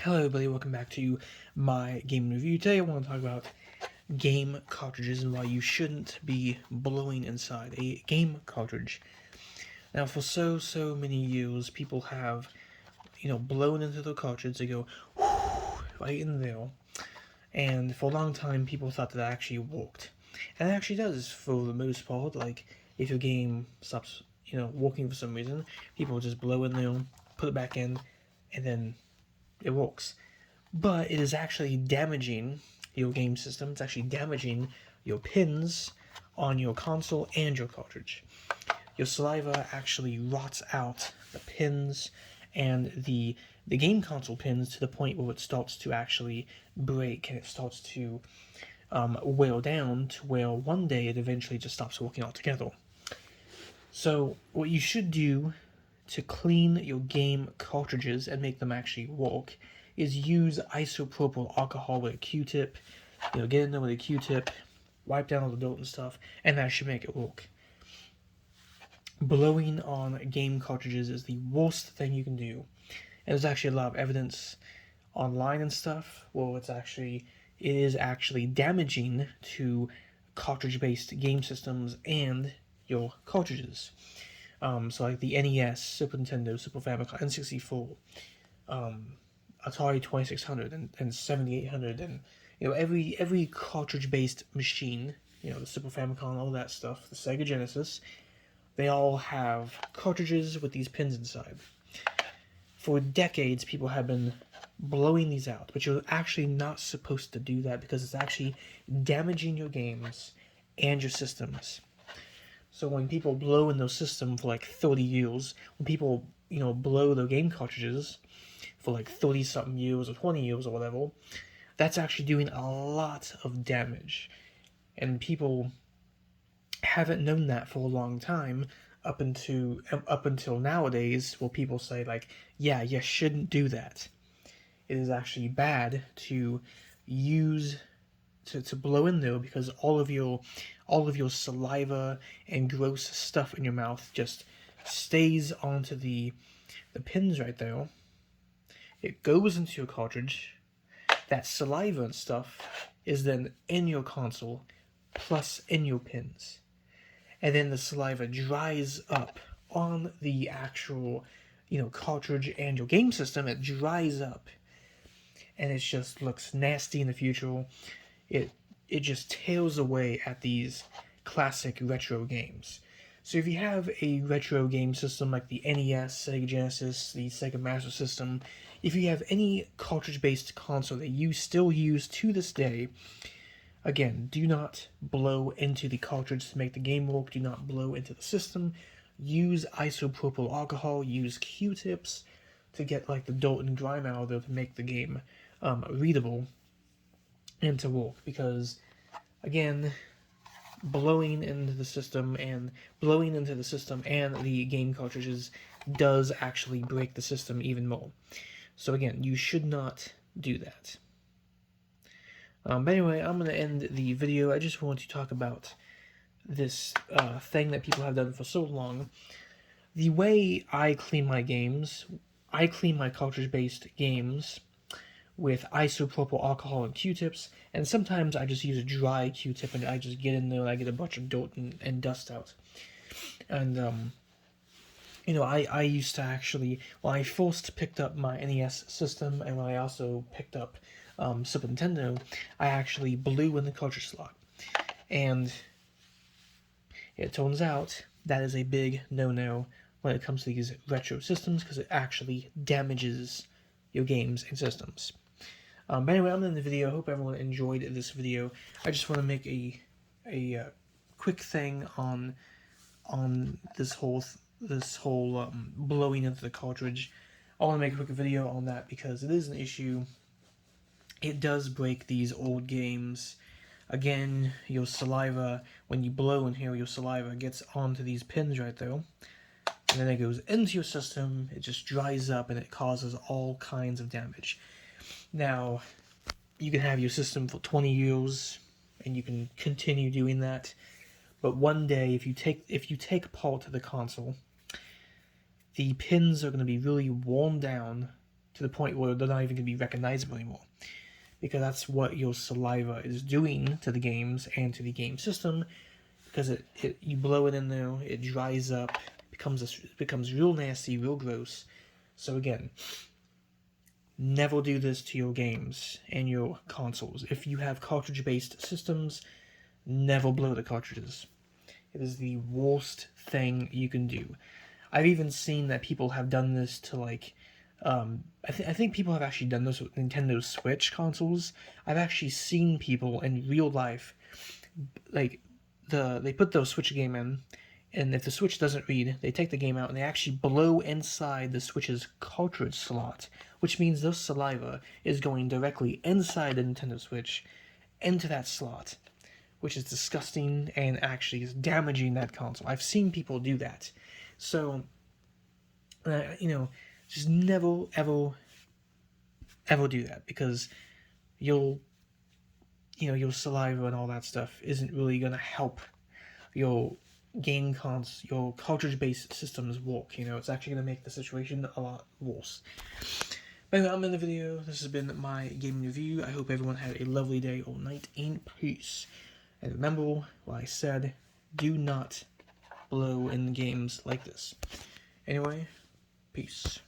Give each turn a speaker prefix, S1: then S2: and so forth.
S1: Hello everybody, welcome back to my game review. Today I want to talk about game cartridges and why you shouldn't be blowing inside a game cartridge. Now for so many years people have, blown into the cartridge, they go right in there, and for a long time people thought that actually worked. And it actually does for the most part. Like if your game stops, working for some reason, people just blow in there, put it back in, and then it works. But it is actually damaging your game system. It's actually damaging your pins on your console and your cartridge. Your saliva actually rots out the pins and the game console pins to the point where it starts to actually break and it starts to wear down to where one day it eventually just stops working altogether. So what you should do to clean your game cartridges and make them actually work is use isopropyl alcohol with a Q-tip. Get in there with a Q-tip, wipe down all the dirt and stuff, and that should make it work. Blowing on game cartridges is the worst thing you can do. And there's actually a lot of evidence online and stuff where it is actually damaging to cartridge-based game systems and your cartridges. So like the NES, Super Nintendo, Super Famicom, N64, Atari 2600 and 7800, and every cartridge-based machine, the Super Famicom, all that stuff, the Sega Genesis, they all have cartridges with these pins inside. For decades, people have been blowing these out, but you're actually not supposed to do that because it's actually damaging your games and your systems. So when people blow in those systems for like 30 years, when people, blow their game cartridges for like 30-something years or 20 years or whatever, that's actually doing a lot of damage. And people haven't known that for a long time up until nowadays, where people say like, yeah, you shouldn't do that. It is actually bad to use to blow in there because all of your saliva and gross stuff in your mouth just stays onto the pins right there. It goes into your cartridge. That saliva and stuff is then in your console plus in your pins. And then the saliva dries up on the actual, cartridge and your game system. It dries up. And it just looks nasty in the future. It just tails away at these classic retro games. So if you have a retro game system like the NES, Sega Genesis, the Sega Master System, if you have any cartridge-based console that you still use to this day, again, do not blow into the cartridge to make the game work. Do not blow into the system. Use isopropyl alcohol. Use Q-tips to get like the dirt and grime out of there to make the game readable and to work. Because, again, blowing into the system and the game cartridges does actually break the system even more. So again, you should not do that. But anyway, I'm going to end the video. I just want to talk about this thing that people have done for so long. The way I clean my games, I clean my cartridge-based games with isopropyl alcohol and Q-tips, and sometimes I just use a dry Q-tip and I just get in there and I get a bunch of dirt and dust out. And, I used to actually, when I first picked up my NES system and when I also picked up Super Nintendo, I actually blew in the cartridge slot. And it turns out that is a big no-no when it comes to these retro systems because it actually damages your games and systems. But anyway, I'm in the video. I hope everyone enjoyed this video. I just want to make a quick thing on this whole blowing into the cartridge. I want to make a quick video on that because it is an issue. It does break these old games. Again, your saliva, when you blow in here, your saliva gets onto these pins right there. And then it goes into your system, it just dries up, and it causes all kinds of damage. Now, you can have your system for 20 years, and you can continue doing that. But one day, if you take apart the console, the pins are going to be really worn down to the point where they're not even going to be recognizable anymore. Because that's what your saliva is doing to the games and to the game system. Because you blow it in there, it dries up, becomes real nasty, real gross. So again, never do this to your games and your consoles. If you have cartridge-based systems, never blow the cartridges. It is the worst thing you can do. I've even seen that people have done this to, like, I think people have actually done this with Nintendo Switch consoles. I've actually seen people in real life, like, they put the Switch game in, and if the Switch doesn't read, they take the game out and they actually blow inside the Switch's cartridge slot, which means their saliva is going directly inside the Nintendo Switch into that slot, which is disgusting and actually is damaging that console. I've seen people do that. So, just never, ever, ever do that, because your saliva and all that stuff isn't really going to help your your cartridge-based systems work. It's actually going to make the situation a lot worse. But anyway, I'm in the video. This has been my gaming review. I hope everyone had a lovely day or night in peace. And remember what I said, do not blow in games like this. Anyway, peace.